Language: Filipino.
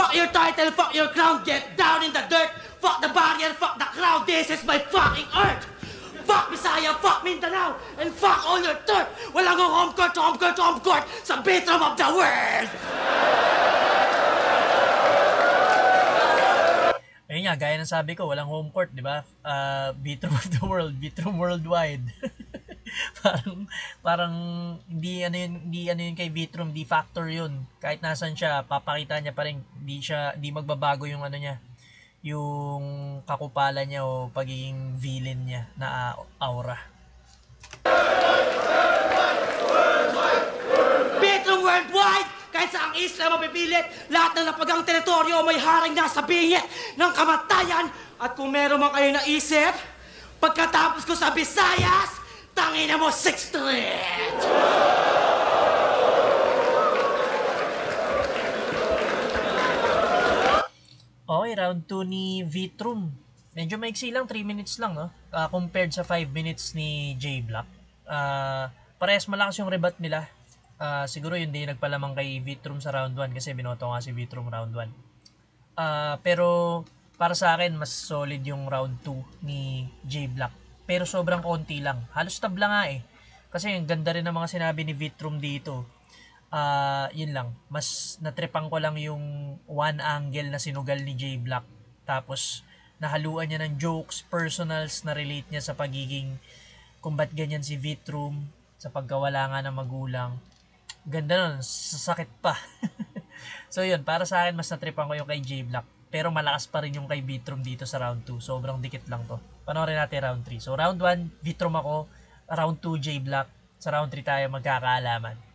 Fuck your title, fuck your crown, get down in the dirt. Fuck the barrier, fuck the crowd, this is my fucking earth. Fuck Bisaya, fuck Mindanao, and fuck all your dirt. Walang home court, home court, home court sa bedroom of the world. Ayun nga, gaya ng sabi ko, walang home court, di ba? Beatroom of the world, Beatroom worldwide. parang hindi ano yun kay Beatroom, di factor yun. Kahit nasan siya, papakita niya pa rin, di magbabago yung ano niya, yung kakupalan niya o pagiging villain niya na aura. Beatroom worldwide! Kahit sa ang isla mapipilit, lahat ng napagang teritoryo may haring nasa bingit ng kamatayan. At kung meron man kayo naisip, pagkatapos ko sa Visayas, tangina mo 6th Street! Okay, round 2 ni Beatroom. Medyo maiksi lang, 3 minutes lang, no? Compared sa 5 minutes ni J Black. Parehas malakas yung rebat nila. Siguro yun din nagpalamang kay Beatroom sa round 1 kasi binoto nga si Beatroom round 1. Pero para sa akin, mas solid yung round 2 ni J Black. Pero sobrang konti lang. Halos tabla nga eh. Kasi ang ganda rin ng mga sinabi ni Beatroom dito. Yun lang. Mas natrepang ko lang yung one angle na sinugal ni J Black. Tapos nahaluan niya ng jokes, personals na relate niya sa pagiging kung ba't ganyan si Beatroom, sa pagkawala nga ng magulang. Ganda nun, sasakit pa. So yun, para sa akin mas natripan ko yung kay J Black. Pero malakas pa rin yung kay Beatroom dito sa round 2. Sobrang dikit lang to. Panoorin natin round 3. So round 1, Beatroom ako. Round 2, J Black. Sa round 3 tayo magkakaalaman.